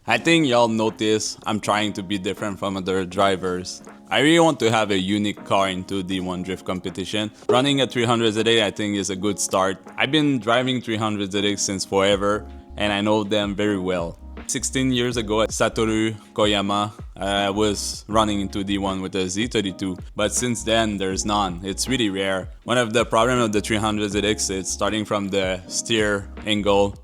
I think y'all notice I'm trying to be different from other drivers. I really want to have a unique car into D1 drift competition. Running a 300 ZX I think is a good start. I've been driving 300 ZX since forever and I know them very well. 16 years ago, Satoru Koyama was running into D1 with a Z32, but since then there's none. It's really rare. One of the problems of the 300 ZX is starting from the steer angle.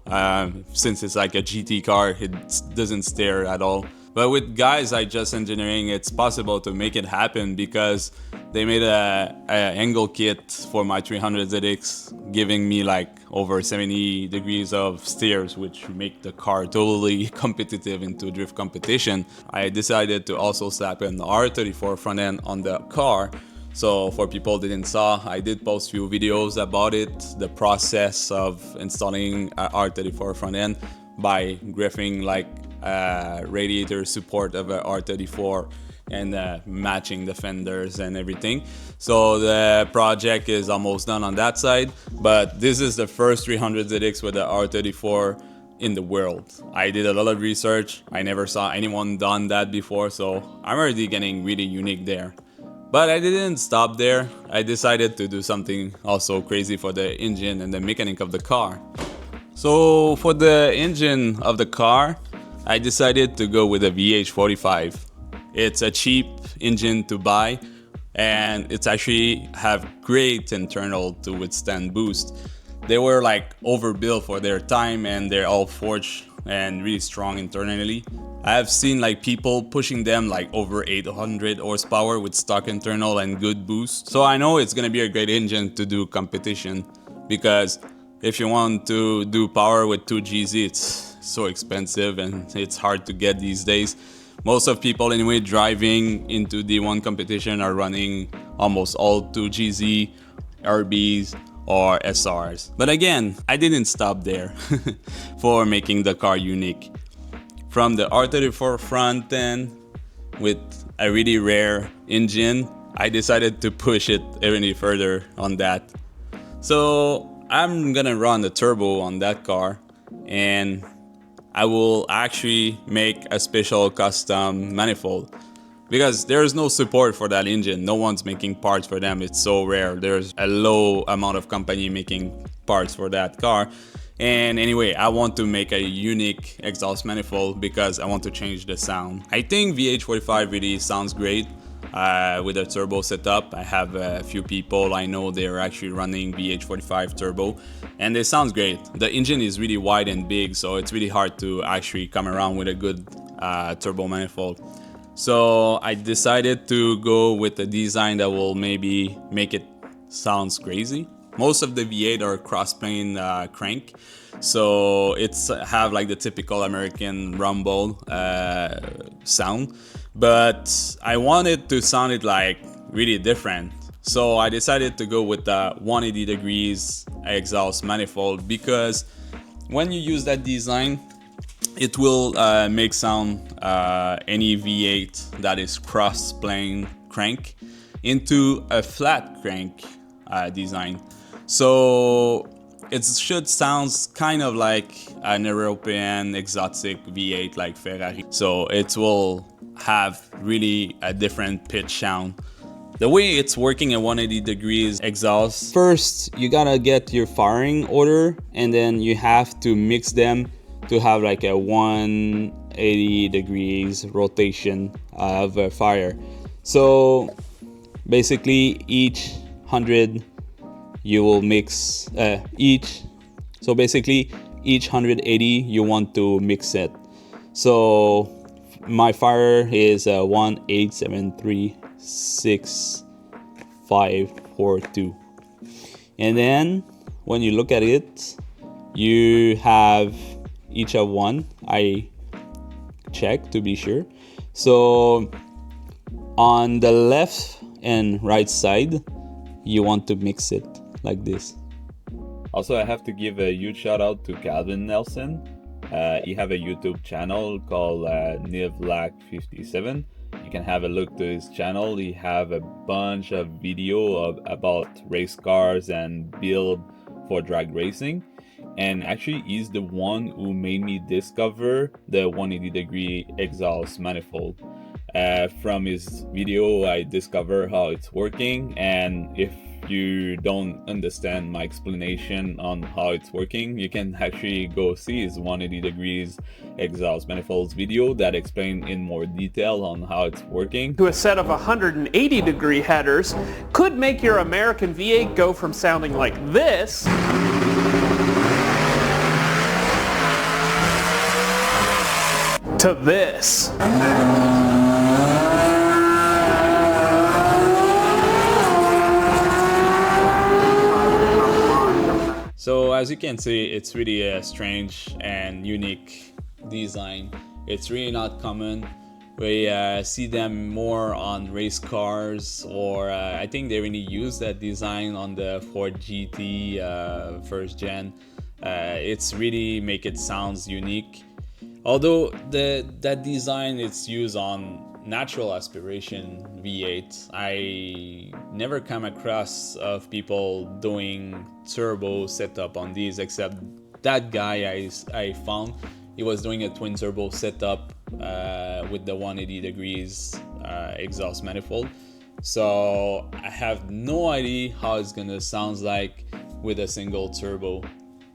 Since it's like a GT car, it doesn't steer at all. But with guys like Just Engineering, it's possible to make it happen because they made a angle kit for my 300 ZX, giving me like over 70 degrees of steers, which make the car totally competitive into drift competition. I decided to also slap an R34 front end on the car. So for people that didn't saw, I did post few videos about it, the process of installing a R34 front end by griffing like radiator support of a R34 and matching the fenders and everything. So the project is almost done on that side, but this is the first 300 ZX with the R34 in the world. I did a lot of research. I never saw anyone done that before, so I'm already getting really unique there. But I didn't stop there. I decided to do something also crazy for the engine and the mechanic of the car. So for the engine of the car, I decided to go with a VH45. It's a cheap engine to buy and it's actually have great internal to withstand boost. They were like overbuilt for their time and they're all forged and really strong internally. I have seen like people pushing them like over 800 horsepower with stock internal and good boost. So I know it's gonna be a great engine to do competition because if you want to do power with 2GZ, it's so expensive and it's hard to get these days. Most of people anyway driving into D1 competition are running almost all 2GZ, RBs or SRs. But again, I didn't stop there for making the car unique. From the R34 front end with a really rare engine, I decided to push it any further on that. So I'm gonna run the turbo on that car and I will actually make a special custom manifold because there's no support for that engine. No one's making parts for them. It's so rare. There's a low amount of company making parts for that car. And anyway, I want to make a unique exhaust manifold because I want to change the sound. I think VH45 really sounds great with a turbo setup. I have a few people I know they're actually running VH45 turbo and it sounds great. The engine is really wide and big, so it's really hard to actually come around with a good turbo manifold. So I decided to go with a design that will maybe make it sounds crazy. Most of the V8 are cross-plane crank, so it's have like the typical American rumble sound, but I wanted to sound it like really different. So I decided to go with the 180 degrees exhaust manifold because when you use that design, it will make sound any V8 that is cross-plane crank into a flat crank design. So it should sound kind of like an European exotic V8 like Ferrari. So it will have really a different pitch sound. The way it's working at 180 degrees exhaust, first you gotta get your firing order and then you have to mix them to have like a 180 degrees rotation of a fire. So basically each 100 you will mix so basically each 180 you want to mix it. So my fire is 187365542, and then when you look at it, you have each of one. I check to be sure. So on the left and right side you want to mix it like this. Also, I have to give a huge shout out to Calvin Nelson. He have a YouTube channel called Nivlac57. You can have a look to his channel. He have a bunch of video about race cars and build for drag racing. and actually he's the one who made me discover the 180-degree exhaust manifold. From his video I discover how it's working, and if you don't understand my explanation on how it's working, you can actually go see his 180 degrees exhaust manifolds video that explain in more detail on how it's working. To a set of 180 degree headers could make your American V8 go from sounding like this to this. So as you can see, it's really a strange and unique design. It's really not common. We see them more on race cars, or I think they really use that design on the Ford GT first gen. It's really make it sounds unique. Although that design it's used on natural aspiration V8, I never come across of people doing turbo setup on these, except that guy I found. He was doing a twin turbo setup with the 180 degrees exhaust manifold. So I have no idea how it's gonna sound like with a single turbo.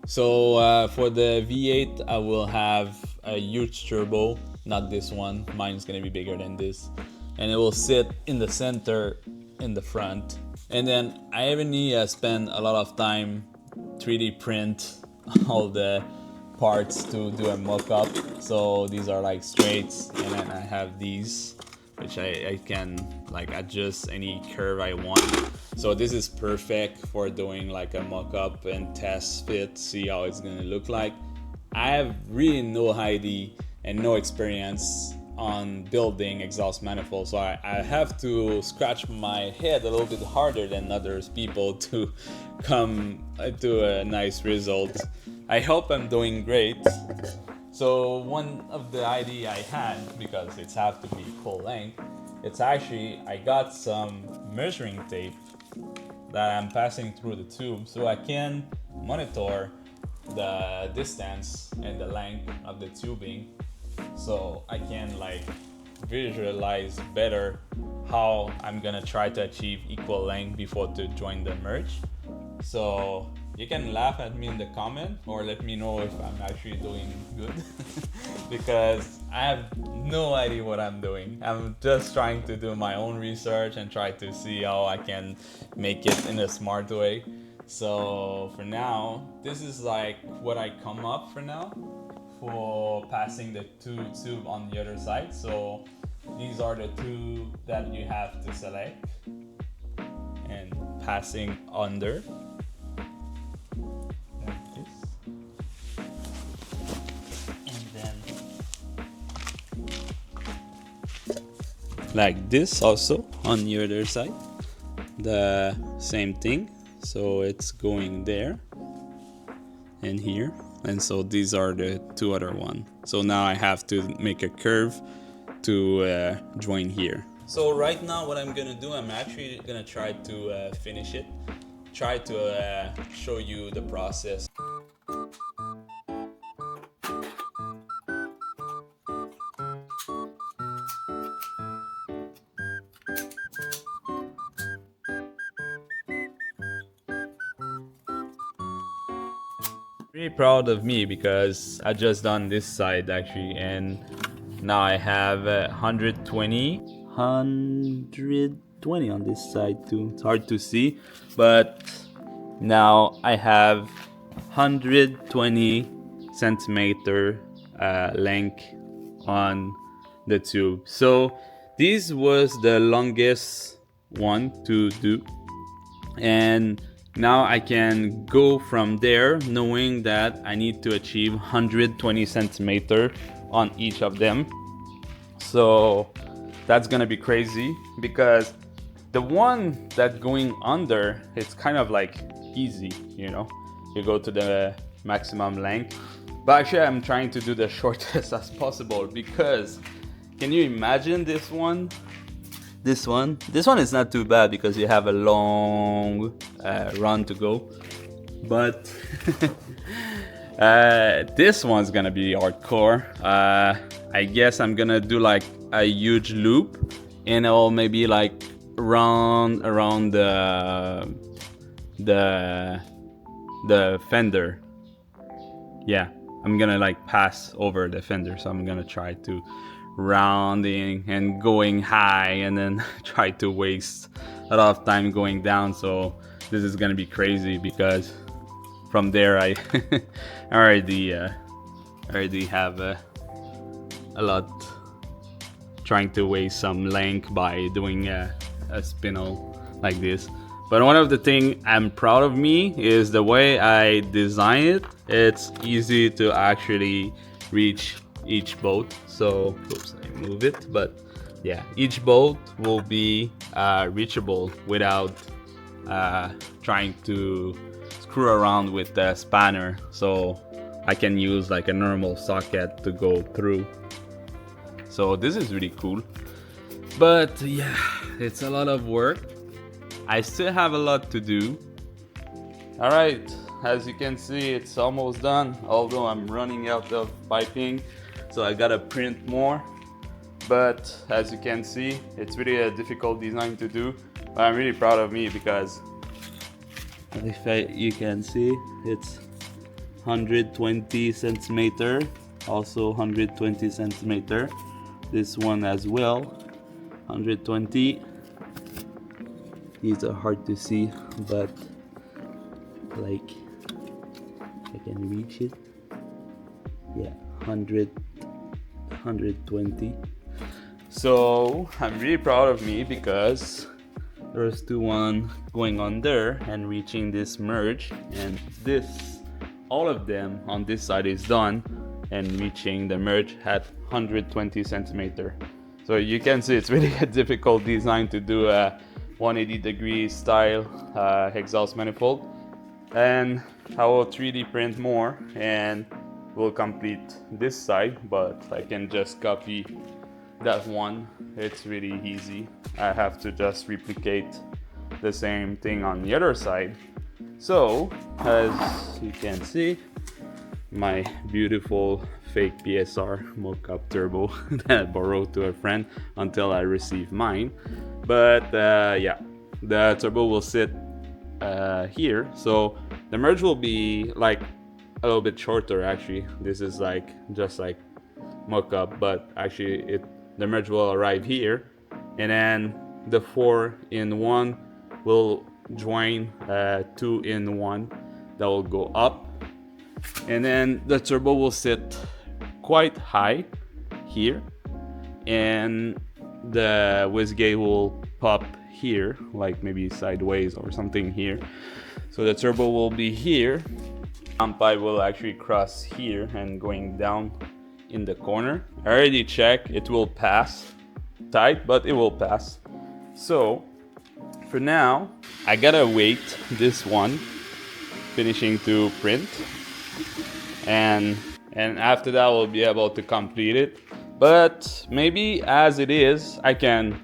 So for the V8 I will have a huge turbo, not this one, mine's gonna be bigger than this, and it will sit in the center in the front. And then I even spend a lot of time 3D print all the parts to do a mock-up. So these are like straights, and then I have these which I can like adjust any curve I want. So this is perfect for doing like a mock-up and test fit, see how it's gonna look like. I have really no idea and no experience on building exhaust manifolds, so I have to scratch my head a little bit harder than others people to come to a nice result. I hope I'm doing great. So one of the idea I had, because it's have to be full length, it's actually I got some measuring tape that I'm passing through the tube so I can monitor the distance and the length of the tubing, so I can like visualize better how I'm gonna try to achieve equal length before to join the merge. So you can laugh at me in the comment or let me know if I'm actually doing good because I have no idea what I'm doing. I'm just trying to do my own research and try to see how I can make it in a smart way. So for now, this is like what I come up for now for passing the two tube on the other side. So these are the two that you have to select and passing under like this, and then like this also on the other side, the same thing. So it's going there and here, and so these are the two other one. So now I have to make a curve to join here. So right now what I'm gonna do, I'm actually gonna try to finish it, try to show you the process. Really proud of me because I just done this side actually, and now I have 120 on this side too. It's hard to see, but now I have 120 centimeter length on the tube. So this was the longest one to do, and now I can go from there knowing that I need to achieve 120 centimeter on each of them. So that's gonna be crazy because the one that going under, it's kind of like easy, you know, you go to the maximum length. But actually I'm trying to do the shortest as possible, because can you imagine this one? This one is not too bad because you have a long run to go, but This one's gonna be hardcore. I guess I'm gonna do like a huge loop, and I'll maybe like run around the fender. Yeah, I'm gonna like pass over the fender, so I'm gonna try to rounding and going high, and then try to waste a lot of time going down. So this is gonna be crazy because from there I already have a lot trying to waste some length by doing a spinel like this. But one of the things I'm proud of me is the way I design it. It's easy to actually reach each boat. So oops, I move it, but yeah, each boat will be reachable without trying to screw around with the spanner. So I can use like a normal socket to go through. So this is really cool. But yeah, it's a lot of work. I still have a lot to do. Alright, as you can see, it's almost done, although I'm running out of piping, so I gotta print more. But as you can see, it's really a difficult design to do, but I'm really proud of me because if you can see, it's 120 centimeter, also 120 centimeter. This one as well, 120. These are hard to see, but like I can reach it. Yeah, 120. So I'm really proud of me because there's one going on there and reaching this merge, and this, all of them on this side is done and reaching the merge at 120 centimeter. So you can see it's really a difficult design to do a 180-degree style exhaust manifold. And I will 3D print more and we'll complete this side, but I can just copy that one. It's really easy. I have to just replicate the same thing on the other side. So as you can see, my beautiful fake PSR mock-up turbo that I borrowed to a friend until I received mine. But yeah, the turbo will sit here, so the merge will be like a little bit shorter. Actually, this is like just like mock-up, but actually the merge will arrive here, and then the 4-in-1 will join 2-in-1 that will go up, and then the turbo will sit quite high here, and the wastegate will pop here, like maybe sideways or something here. So the turbo will be here. Pipe will actually cross here and going down in the corner. I already checked, it will pass tight, but it will pass. So for now, I gotta wait this one finishing to print, and after that we'll be able to complete it. But maybe as it is, I can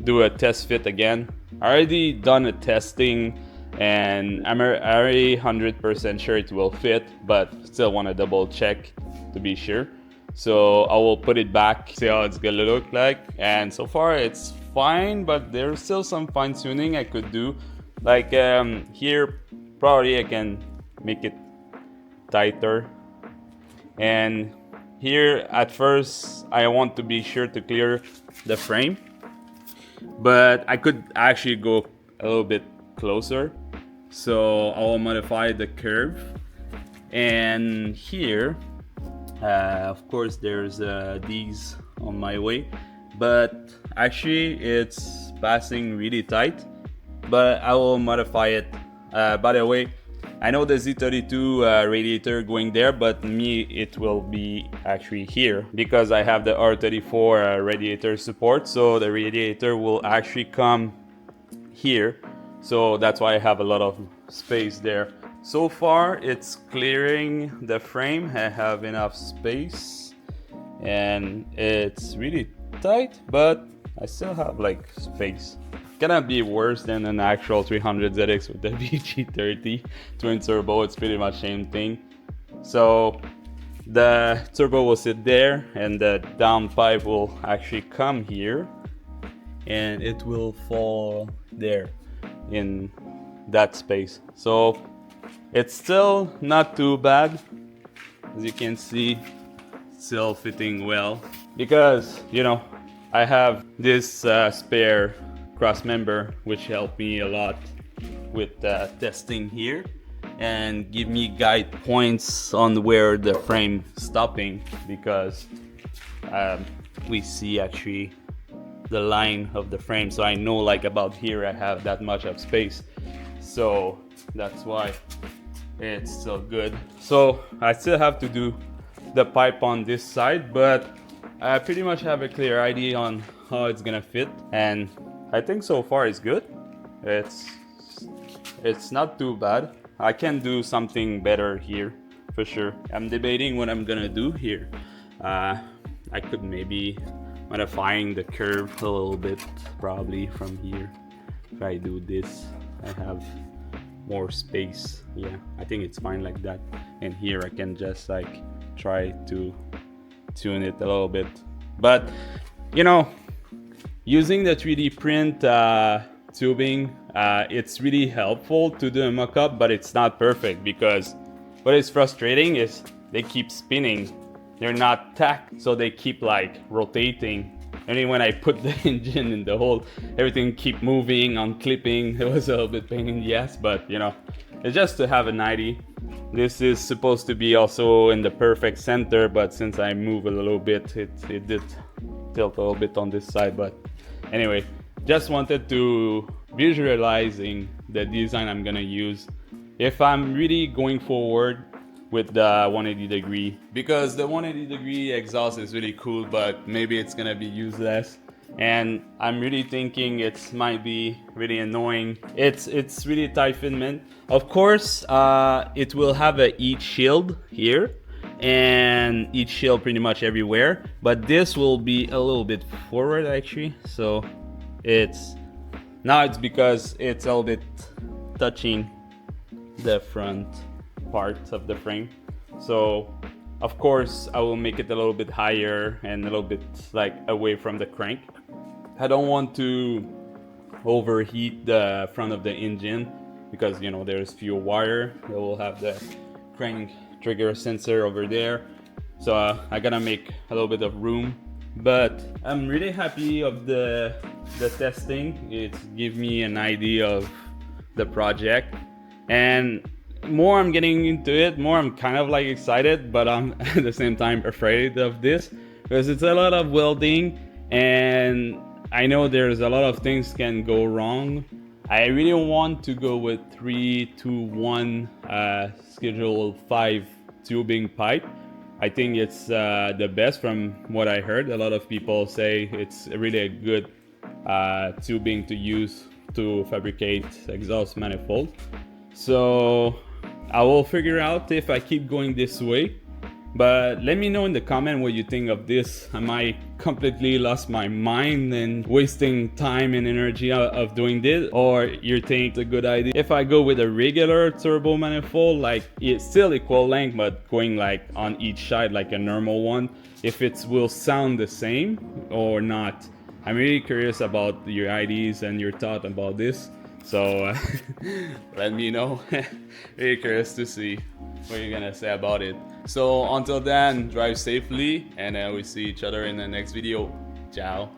do a test fit again. I already done a testing and I'm already 100% sure it will fit, but still want to double check to be sure. So I will put it back, see how it's gonna look like. And so far it's fine, but there's still some fine tuning I could do. Like here, probably I can make it tighter. And here at first I want to be sure to clear the frame, but I could actually go a little bit closer. So I will modify the curve. And here of course there's these on my way, but actually it's passing really tight, but I will modify it. By the way, I know the Z32 radiator going there, but me it will be actually here because I have the R34 radiator support, so the radiator will actually come here. So that's why I have a lot of space there. So far it's clearing the frame. I have enough space and it's really tight, but I still have like space. Gonna be worse than an actual 300ZX with the VG30 twin turbo. It's pretty much same thing. So the turbo will sit there and the downpipe will actually come here and it will fall there in that space. So it's still not too bad. As you can see, still fitting well because, you know, I have this spare cross member which helped me a lot with testing here and give me guide points on where the frame stopping, because we see actually the line of the frame, so I know like about here I have that much of space, so that's why it's still good. So I still have to do the pipe on this side, but I pretty much have a clear idea on how it's gonna fit, and I think so far it's good. It's not too bad. I can do something better here for sure. I'm debating what I'm gonna do here. I could maybe modifying the curve a little bit, probably from here. If I do this, I have more space. Yeah, I think it's fine like that. And here I can just like try to tune it a little bit. But you know, using the 3D print tubing, it's really helpful to do a mock-up, but it's not perfect because what is frustrating is they keep spinning. They're not tacked, so they keep like rotating. And then when I put the engine in the hole, everything keep moving, unclipping. It was a little bit pain in the ass, but you know, it's just to have an idea. This is supposed to be also in the perfect center, but since I move a little bit, it did tilt a little bit on this side. But anyway, just wanted to visualizing the design I'm gonna use if I'm really going forward with the 180 degree, because the 180 degree exhaust is really cool, but maybe it's gonna be useless, and I'm really thinking it might be really annoying. It's really tight fitment. Of course, it will have a heat shield here and heat shield pretty much everywhere, but this will be a little bit forward actually, so it's because it's a little bit touching the front parts of the frame. So of course I will make it a little bit higher and a little bit like away from the crank. I don't want to overheat the front of the engine because, you know, there's few wire. I will have the crank trigger sensor over there, so I gotta make a little bit of room. But I'm really happy of the testing. It gives me an idea of the project, and more I'm getting into it, more I'm kind of like excited, but I'm at the same time afraid of this because it's a lot of welding and I know there's a lot of things can go wrong. I really want to go with 3-2-1 schedule 5 tubing pipe. I think it's the best from what I heard. A lot of people say it's really a good tubing to use to fabricate exhaust manifold. So I will figure out if I keep going this way, but let me know in the comment what you think of this. Am I completely lost my mind and wasting time and energy of doing this, or you think it's a good idea if I go with a regular turbo manifold, like it's still equal length but going like on each side like a normal one, if it will sound the same or not? I'm really curious about your ideas and your thought about this, so let me know. Really curious to see what you're gonna say about it. So until then, drive safely, and we see each other in the next video. Ciao.